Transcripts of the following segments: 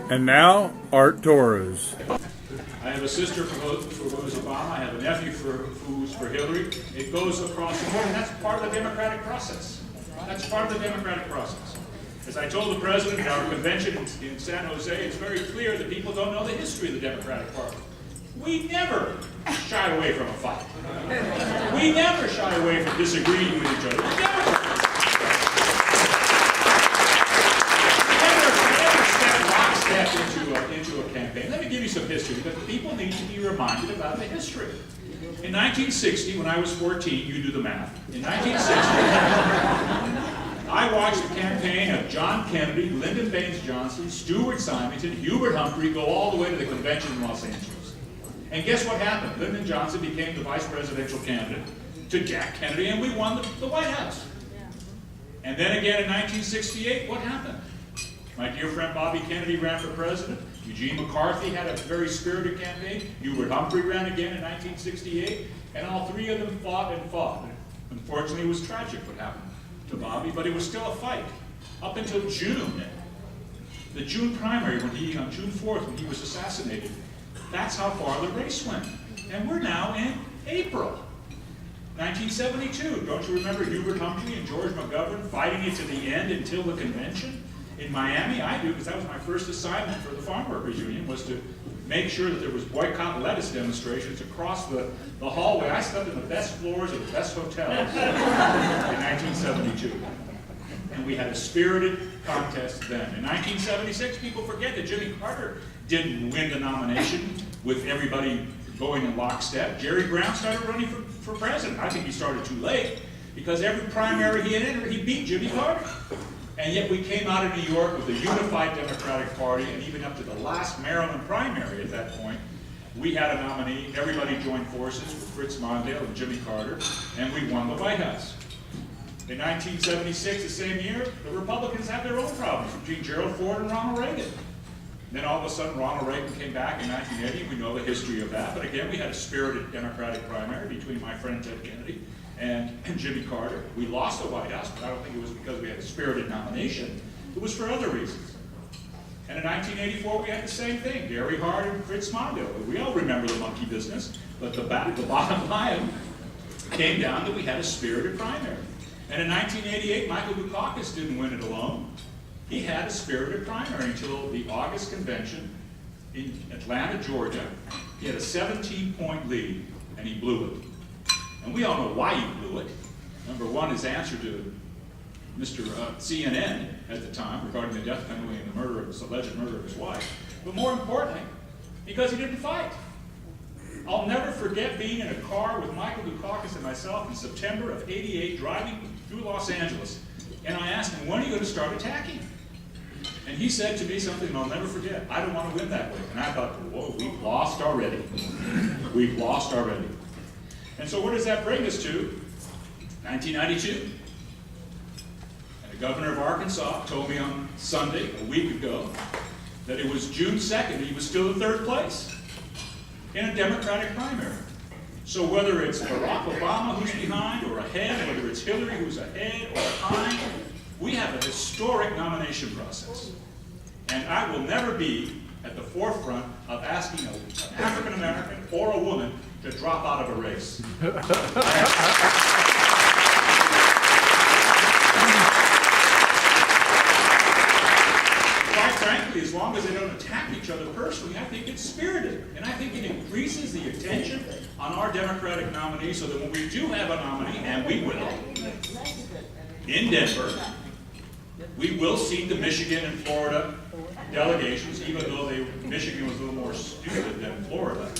And now, Art Torres. I have a sister who's Obama. I have a nephew who's for Hillary. It goes across the board, and that's part of the democratic process. That's part of the democratic process. As I told the president at our convention in San Jose, it's very clear that people don't know the history of the Democratic Party. We never shy away from a fight. We never shy away from disagreeing with each other. We never step lockstep into a campaign. Let me give you some history, because people need to be reminded about the history. In 1960, when I was 14, you do the math. In 1960, I watched the campaign of John Kennedy, Lyndon Baines Johnson, Stuart Symington, Hubert Humphrey go all the way to the convention in Los Angeles. And guess what happened? Lyndon Johnson became the vice presidential candidate to Jack Kennedy, and we won the White House. And then again in 1968, what happened? My dear friend Bobby Kennedy ran for president. Eugene McCarthy had a very spirited campaign. Hubert Humphrey ran again in 1968. And all three of them fought and fought. Unfortunately, it was tragic what happened to Bobby, but it was still a fight. Up until June, the June primary, on June 4th, when he was assassinated, that's how far the race went. And we're now in April. 1972, don't you remember Hubert Humphrey and George McGovern fighting it to the end until the convention? In Miami, I do, because that was my first assignment for the Farm Workers Union, was to make sure that there was boycott lettuce demonstrations across the hallway. I slept in the best floors of the best hotels in 1972. And we had a spirited contest then. In 1976, people forget that Jimmy Carter didn't win the nomination with everybody going in lockstep. Jerry Brown started running for president. I think he started too late, because every primary he had entered, he beat Jimmy Carter. And yet we came out of New York with a unified Democratic Party, and even up to the last Maryland primary at that point, we had a nominee. Everybody joined forces with Fritz Mondale and Jimmy Carter, and we won the White House. In 1976, the same year, the Republicans had their own problems between Gerald Ford and Ronald Reagan. Then all of a sudden, Ronald Reagan came back in 1980. We know the history of that. But again, we had a spirited Democratic primary between my friend Ted Kennedy and Jimmy Carter. We lost the White House, but I don't think it was because we had a spirited nomination. It was for other reasons. And in 1984, we had the same thing. Gary Hart and Fritz Mondale. We all remember the monkey business, but the bottom line came down that we had a spirited primary. And in 1988, Michael Dukakis didn't win it alone. He had a spirited primary until the August convention in Atlanta, Georgia. He had a 17-point lead, and he blew it. And we all know why he blew it. Number one, his answer to Mr. CNN at the time regarding the death penalty and the alleged murder of his wife. But more importantly, because he didn't fight. I'll never forget being in a car with Michael Dukakis and myself in September of '88, driving through Los Angeles. And I asked him, when are you going to start attacking? And he said to me something I'll never forget. I don't want to win that way. And I thought, whoa, we've lost already. We've lost already. And so where does that bring us to? 1992. And the governor of Arkansas told me on Sunday, a week ago, that it was June 2nd, he was still in third place in a Democratic primary. So whether it's Barack Obama who's behind or ahead, whether it's Hillary who's ahead or behind, we have a historic nomination process. And I will never be at the forefront of asking an African American or a woman to drop out of a race. Quite frankly, as long as they don't attack each other personally, I think it's spirited. And I think it increases the attention on our Democratic nominee, so that when we do have a nominee, and we will, in Denver, we will seat the Michigan and Florida delegations, even though Michigan was a little more stupid than Florida.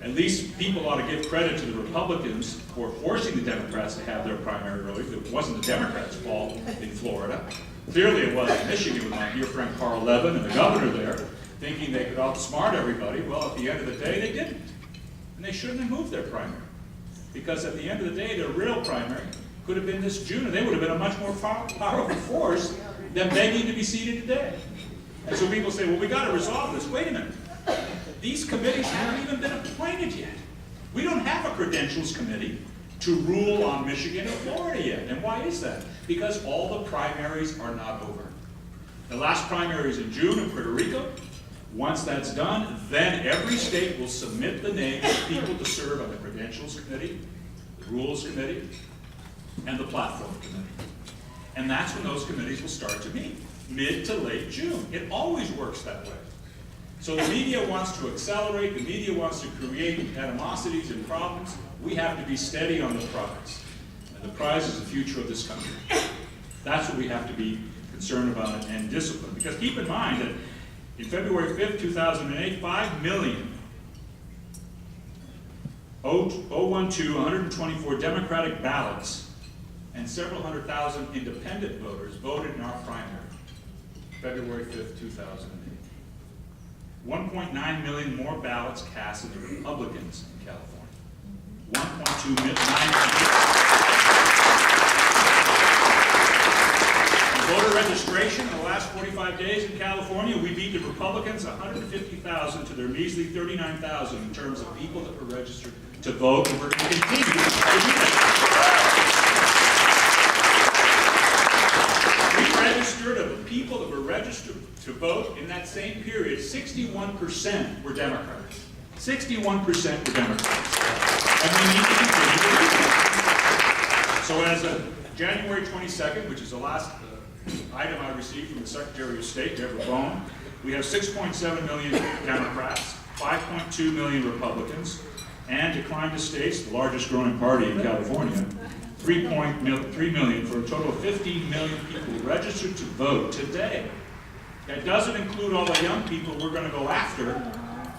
At least people ought to give credit to the Republicans for forcing the Democrats to have their primary early. It wasn't the Democrats' fault in Florida. Clearly it was in Michigan with my dear friend Carl Levin and the governor there, thinking they could outsmart everybody. Well, at the end of the day, they didn't. And they shouldn't have moved their primary. Because at the end of the day, their real primary could have been this June, and they would have been a much more powerful force than begging to be seated today. And so people say, well, we got to resolve this. Wait a minute. These committees haven't even been appointed yet. We don't have a credentials committee to rule on Michigan or Florida yet. And why is that? Because all the primaries are not over. The last primary is in June in Puerto Rico. Once that's done, then every state will submit the names of people to serve on the Credentials Committee, the Rules Committee, and the Platform Committee. And that's when those committees will start to meet, mid to late June. It always works that way. So the media wants to accelerate, the media wants to create animosities and problems. We have to be steady on the prize. And the prize is the future of this country. That's what we have to be concerned about and disciplined. Because keep in mind that in February 5th, 2008, 5 million 124 Democratic ballots and several 100,000 independent voters voted in our primary, February 5th, 2008. 1.9 million more ballots cast in the Republicans in California. 1.2 million. Voter registration in the last 45 days in California, we beat the Republicans 150,000 to their measly 39,000 in terms of people that were registered to vote, and we're going to continue to do that. We registered of the people that were registered to vote in that same period, 61% were Democrats. 61% were Democrats. And we need to continue to do that. So as of January 22nd, which is the last item I received from the Secretary of State, Deborah Bone, we have 6.7 million Democrats, 5.2 million Republicans, and declined to states, the largest growing party in California, 3 million, for a total of 15 million people registered to vote today. That doesn't include all the young people we're going to go after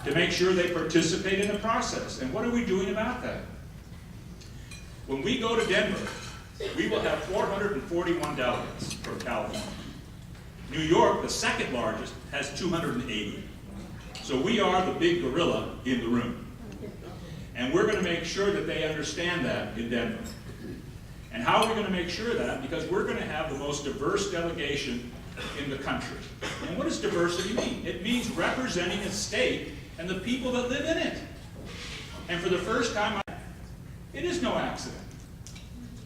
to make sure they participate in the process. And what are we doing about that? When we go to Denver, we will have 441 delegates from California. New York, the second largest, has 280. So we are the big gorilla in the room. And we're going to make sure that they understand that in Denver. And how are we going to make sure of that? Because we're going to have the most diverse delegation in the country. And what does diversity mean? It means representing a state and the people that live in it. And for the first time, it is no accident.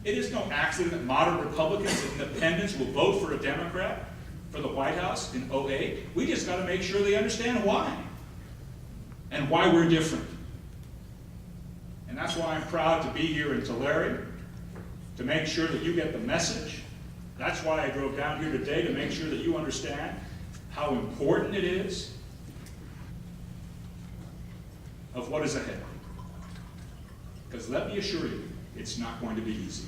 It is no accident that moderate Republicans and independents will vote for a Democrat for the White House in 2008. We just got to make sure they understand why. And why we're different. And that's why I'm proud to be here in Tulare, to make sure that you get the message. That's why I drove down here today, to make sure that you understand how important it is of what is ahead. Because let me assure you, it's not going to be easy.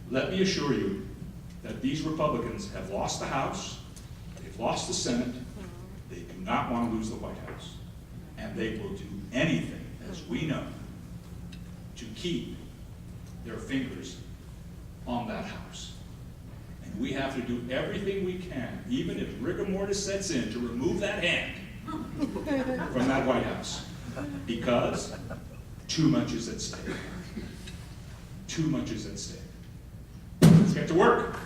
Let me assure you that these Republicans have lost the House, they've lost the Senate, they do not want to lose the White House. And they will do anything, as we know, to keep their fingers on that House. And we have to do everything we can, even if rigor mortis sets in, to remove that hand from that White House. Because too much is at stake. Too much is at stake. Let's get to work.